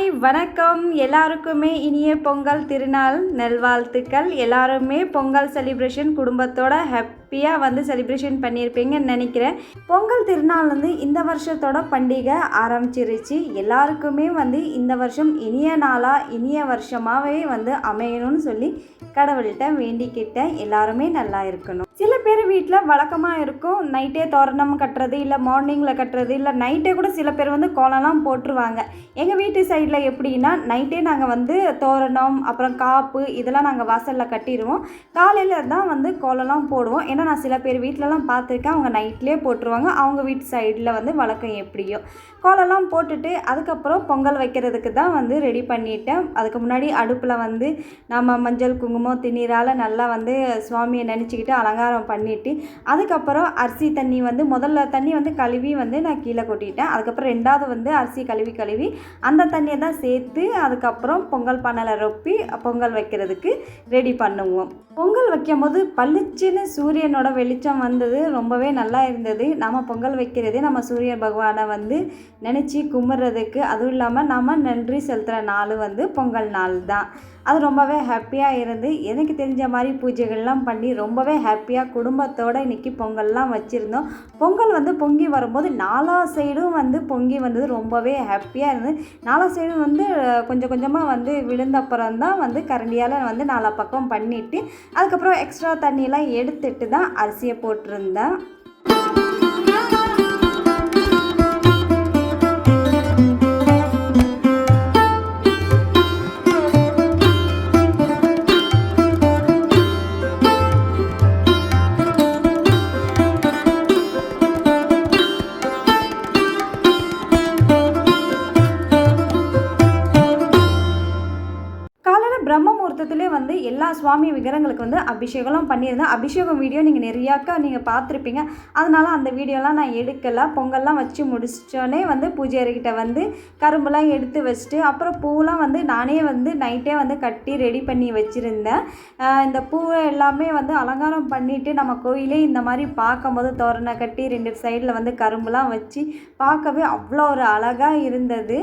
வணக்கம். எல்லாருக்குமே இனிய பொங்கல் திருநாள் நல்வாழ்த்துக்கள். எல்லாருமே பொங்கல் செலிப்ரேஷன் குடும்பத்தோட ஹாப்பியாக செலிப்ரேஷன் பண்ணியிருப்பீங்கன்னு நினைக்கிறேன். பொங்கல் திருநாள் இந்த வருஷத்தோட பண்டிகை ஆரம்பிச்சிருச்சு. எல்லாருக்குமே இந்த வருஷம் இனிய நாளாக இனிய வருஷமாகவே அமையணும்னு சொல்லி கடவுள்கிட்ட வேண்டிக்கிட்டேன். எல்லாருமே நல்லா இருக்கணும். சில பேர் வீட்டில் வழக்கமாக இருக்கும் நைட்டே தோரணம் கட்டுறது, இல்லை மார்னிங்கில் கட்டுறது, இல்லை நைட்டே கூட சில பேர் கோலம்லாம் போட்டுருவாங்க. எங்கள் வீட்டு சைடில் எப்படின்னா நைட்டே நாங்கள் தோரணம் அப்புறம் காப்பு இதெல்லாம் நாங்கள் வாசலில் கட்டிடுவோம். காலையில் தான் கோலம்லாம் போடுவோம். ஏன்னா நான் சில பேர் வீட்டிலலாம் பார்த்துருக்கேன், அவங்க நைட்லேயே போட்டுருவாங்க. அவங்க வீட்டு சைடில் வழக்கம் எப்படியோ கோலம்லாம் போட்டுட்டு அதுக்கப்புறம் பொங்கல் வைக்கிறதுக்கு தான் ரெடி பண்ணிட்டேன். அதுக்கு முன்னாடி அடுப்பில் நம்ம மஞ்சள் குங்குமம் திண்ணீரால் நல்லா சுவாமியை நினச்சிக்கிட்டு அலங்காரம் பண்ணிவிட்டு அதுக்கப்புறம் அரிசி தண்ணி முதல்ல தண்ணி கழுவி நான் கீழே கொட்டிட்டேன். அதுக்கப்புறம் ரெண்டாவது அரிசி கழுவி அந்த தண்ணியை தான் சேர்த்து அதுக்கப்புறம் பொங்கல் பானையில் ரொப்பி பொங்கல் வைக்கிறதுக்கு ரெடி பண்ணுவோம். பொங்கல் வைக்கும் போது பளிச்சுன்னு சூரியனோட வெளிச்சம் ரொம்பவே நல்லா இருந்தது. நம்ம பொங்கல் வைக்கிறது நம்ம சூரிய பகவானை நினச்சி கும்பிட்றதுக்கு, அதுவும் இல்லாமல் நம்ம நன்றி செலுத்துகிற நாள் பொங்கல் நாள் தான். அது ரொம்பவே ஹாப்பியாக இருந்து எனக்கு தெரிஞ்ச மாதிரி பூஜைகள்லாம் பண்ணி ரொம்பவே ஹாப்பியாக குடும்பத்தோடு இன்றைக்கி பொங்கல்லாம் வச்சுருந்தோம். பொங்கல் பொங்கி வரும்போது நாலா சைடும் பொங்கி வந்தது ரொம்பவே ஹாப்பியாக இருந்தது. நாலா சைடும் கொஞ்சம் கொஞ்சமாக விழுந்தப்புறம் தான் கரண்டியால் நாலா பக்கம் பண்ணிவிட்டு அதுக்கப்புறம் எக்ஸ்ட்ரா தண்ணியெல்லாம் எடுத்துட்டு தான் அரிசியை போட்டிருந்தேன். பிரம்ம முகூர்த்தத்திலே எல்லா சுவாமி விக்கிரகங்களுக்கு அபிஷேகம்லாம் பண்ணியிருந்தேன். அபிஷேகம் வீடியோ நீங்கள் நிறையாக்கா நீங்கள் பார்த்துருப்பீங்க. அதனால் அந்த வீடியோலாம் நான் எடுக்கலை. பொங்கல்லாம் வச்சு முடிச்சோடனே பூஜை அறைக்கிட்ட கரும்புலாம் எடுத்து வச்சுட்டு அப்புறம் பூலாம் நானே நைட்டே கட்டி ரெடி பண்ணி வச்சுருந்தேன். இந்த பூவை எல்லாமே அலங்காரம் பண்ணிவிட்டு நம்ம கோயிலே இந்த மாதிரி பார்க்கும்போது தோரணை கட்டி ரெண்டு சைடில் கரும்புலாம் வச்சு பார்க்கவே அவ்வளோ ஒரு அழகாக இருந்தது.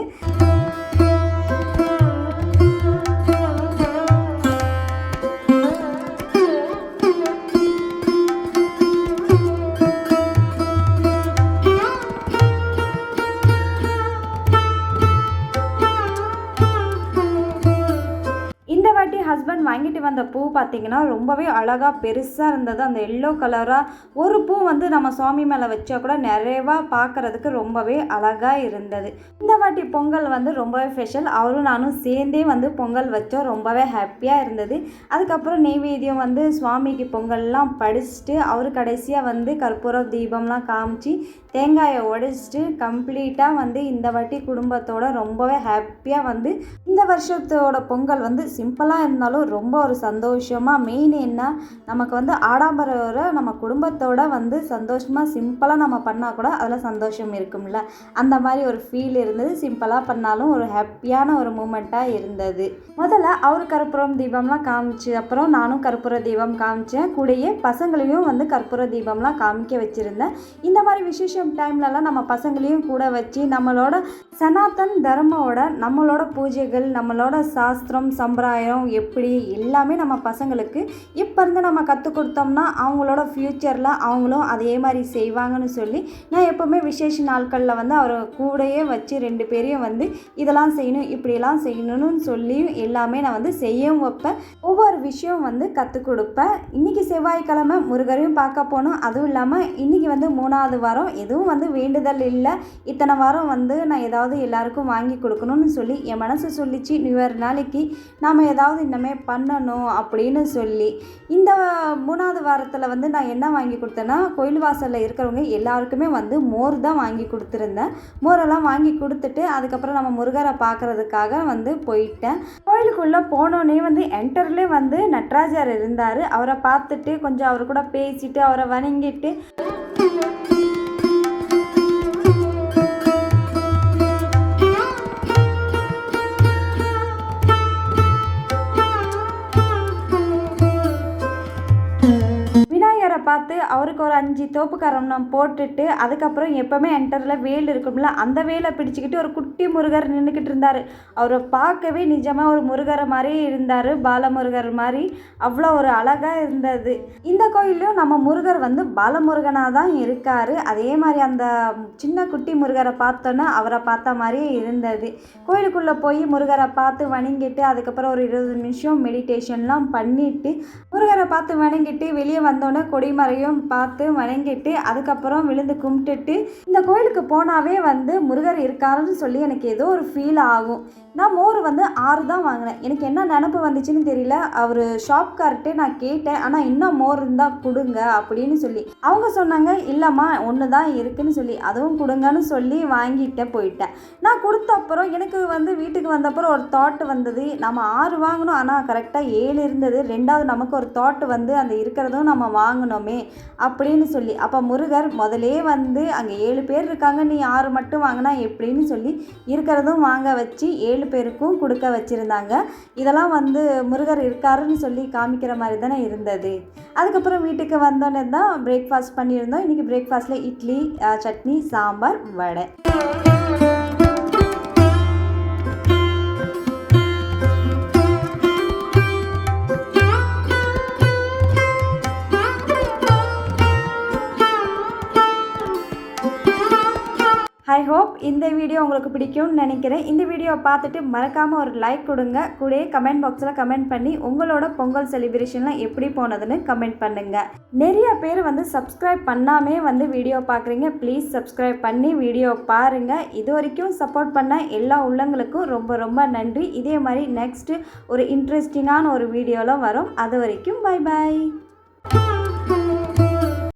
ஹஸ்பண்ட் வாங்கிட்டு வந்த பூ பார்த்திங்கன்னா ரொம்பவே அழகாக பெருசாக இருந்தது. அந்த எல்லோ கலராக ஒரு பூ நம்ம சுவாமி மேலே வச்சா கூட நிறைவாக பார்க்குறதுக்கு ரொம்பவே அழகாக இருந்தது. இந்த வாட்டி பொங்கல் ரொம்பவே ஸ்பெஷல். அவரும் நானும் சேர்ந்தே பொங்கல் வச்சோம். ரொம்பவே ஹாப்பியாக இருந்தது. அதுக்கப்புறம் நெய்வேத்தியம் சுவாமிக்கு பொங்கல்லாம் படிச்சுட்டு அவர் கடைசியாக கற்பூரம் தீபம்லாம் காமிச்சு தேங்காயை உடைச்சிட்டு கம்ப்ளீட்டாக இந்த வாட்டி குடும்பத்தோட ரொம்பவே ஹாப்பியாக இந்த வருஷத்தோட பொங்கல் சிம்பிளாக இருந்தாலும் ரொம்ப ஒரு சந்தோஷமாக மெயின் என்ன நமக்கு ஆடம்பர நம்ம குடும்பத்தோட சந்தோஷமாக சிம்பிளாக நம்ம பண்ணால் கூட அதில் சந்தோஷம் இருக்கும்ல, அந்த மாதிரி ஒரு ஃபீல் இருந்தது. சிம்பிளாக பண்ணாலும் ஒரு ஹாப்பியான ஒரு மூமெண்ட்டாக இருந்தது. முதல்ல அவர் கற்பூரம் தீபம்லாம் காமிச்சு அப்புறம் நானும் கற்பூர தீபம் காமிச்சேன். கூடயே பசங்களையும் கற்பூர தீபம்லாம் காமிக்க வச்சுருந்தேன். இந்த மாதிரி விசேஷம் டைம்லலாம் நம்ம பசங்களையும் கூட வச்சு நம்மளோட சனாதன் தர்மோட நம்மளோட பூஜைகள் நம்மளோட சாஸ்திரம் சம்பிரதாயம் எப்படி எல்லாமே நம்ம பசங்களுக்கு இப்போ நம்ம கற்றுக் கொடுத்தோம்னா அவங்களோட ஃப்யூச்சரில் அவங்களும் அதே மாதிரி செய்வாங்கன்னு சொல்லி நான் எப்போவுமே விசேஷ நாட்களில் அவரை கூடையே வச்சு ரெண்டு பேரையும் இதெல்லாம் செய்யணும் இப்படியெல்லாம் செய்யணும்னு சொல்லி எல்லாமே நான் செய்யவும் வைப்பேன். ஒவ்வொரு விஷயம் கற்றுக் கொடுப்பேன். இன்றைக்கி செவ்வாய்க்கிழமை முருகரையும் பார்க்க போனோம். அதுவும் இல்லாமல் இன்றைக்கி 3வது வாரம் எதுவும் வேண்டுதல் இல்லை. இத்தனை வாரம் நான் ஏதாவது எல்லாருக்கும் வாங்கி கொடுக்கணும்னு சொல்லி என் மனசு சொல்லிச்சு. நியூ இயர் நாளைக்கு நாம் ஏதாவது இன்னமே பண்ணணும் அப்படின்னு சொல்லி இந்த 3வது வாரத்தில் நான் என்ன வாங்கி கொடுத்தேன்னா கோயில் வாசலில் இருக்கிறவங்க எல்லாருக்குமே மோர் தான் வாங்கி கொடுத்துருந்தேன். மோரெல்லாம் வாங்கி கொடுத்துட்டு அதுக்கப்புறம் நம்ம முருகரை பார்க்குறதுக்காக போயிட்டேன். கோயிலுக்குள்ளே போனோடனே என்டர்லேயே நட்ராஜர் இருந்தார். அவரை பார்த்துட்டு கொஞ்சம் அவர் கூட பேசிட்டு அவரை வணங்கிட்டு பார்த்து அவர் அவருக்கு ஒரு 5 தோப்பு கரணம் போட்டுட்டு அதுக்கப்புறம் எப்போவுமே என்டரில் வேல் இருக்கும்ல, அந்த வேலை பிடிச்சிக்கிட்டு ஒரு குட்டி முருகர் நின்றுக்கிட்டு இருந்தார். அவரை பார்க்கவே நிஜமாக ஒரு முருகரை மாதிரி இருந்தார், பாலமுருகர் மாதிரி. அவ்வளோ ஒரு அழகாக இருந்தது. இந்த கோயிலையும் நம்ம முருகர் வந்து பாலமுருகனாக தான் இருக்கார். அதே மாதிரி அந்த சின்ன குட்டி முருகரை பார்த்தோன்னா அவரை பார்த்த மாதிரியே இருந்தது. கோயிலுக்குள்ளே போய் முருகரை பார்த்து வணங்கிட்டு அதுக்கப்புறம் ஒரு 20 நிமிஷம் மெடிடேஷன்லாம் பண்ணிவிட்டு முருகரை பார்த்து வணங்கிட்டு வெளியே வந்தோடனே கொடிமரையும் பார்த்து வணங்கிட்டு அதுக்கப்புறம் விழுந்து கும்பிட்டுட்டு இந்த கோயிலுக்கு போனாவே வந்து முருகர் இருக்காருன்னு சொல்லி எனக்கு ஏதோ ஒரு ஃபீல் ஆகும். நான் மோர் வந்து 6 தான் வாங்கினேன். எனக்கு என்ன நினப்பு வந்துச்சுன்னு தெரியல. அவர் ஷாப்கார்ட்டே நான் கேட்டேன், ஆனால் இன்னும் மோர் இருந்தால் கொடுங்க அப்படின்னு சொல்லி. அவங்க சொன்னாங்க இல்லைம்மா 1 தான் இருக்குதுன்னு சொல்லி, அதுவும் கொடுங்கன்னு சொல்லி வாங்கிட்டே போயிட்டேன். நான் கொடுத்த அப்புறம் எனக்கு வந்து வீட்டுக்கு வந்தப்பறம் ஒரு தாட் வந்தது, நம்ம 6 வாங்கினோம் ஆனால் கரெக்டாக 7 இருந்தது. 2வது நமக்கு ஒரு தாட் வந்து அந்த இருக்கிறதும் நம்ம வாங்கினோமே அப்படின்னு சொல்லி. அப்போ முருகர் முதலே வந்து அங்கே 7 பேர் இருக்காங்க, நீ 6 மட்டும் வாங்கினா எப்படின்னு சொல்லி இருக்கிறதும் வாங்க வச்சு 7 பேருக்கும் கொடுக்க வச்சுருந்தாங்க. இதெல்லாம் வந்து முருகர் இருக்காருன்னு சொல்லி காமிக்கிற மாதிரி தானே இருந்தது. அதுக்கப்புறம் வீட்டுக்கு வந்தோடனே தான் பிரேக்ஃபாஸ்ட் பண்ணியிருந்தோம். இன்றைக்கி பிரேக்ஃபாஸ்ட்டில் இட்லி, சட்னி, சாம்பார், வடை. ஐ ஹோப் இந்த வீடியோ உங்களுக்கு பிடிக்கும்னு நினைக்கிறேன். இந்த வீடியோவை பார்த்துட்டு மறக்காமல் ஒரு லைக் கொடுங்க. கூடயே கமெண்ட் பாக்ஸில் கமெண்ட் பண்ணி உங்களோட பொங்கல் செலிப்ரேஷன்லாம் எப்படி போனதுன்னு கமெண்ட் பண்ணுங்கள். நிறைய பேர் வந்து சப்ஸ்கிரைப் பண்ணாமே வந்து வீடியோ பார்க்குறீங்க. ப்ளீஸ் சப்ஸ்கிரைப் பண்ணி வீடியோ பாருங்கள். இது வரைக்கும் சப்போர்ட் பண்ண எல்லா உள்ளங்களுக்கும் ரொம்ப ரொம்ப நன்றி. இதே மாதிரி நெக்ஸ்ட்டு ஒரு இன்ட்ரெஸ்டிங்கான ஒரு வீடியோவில் வரும். அது வரைக்கும் பை பாய்.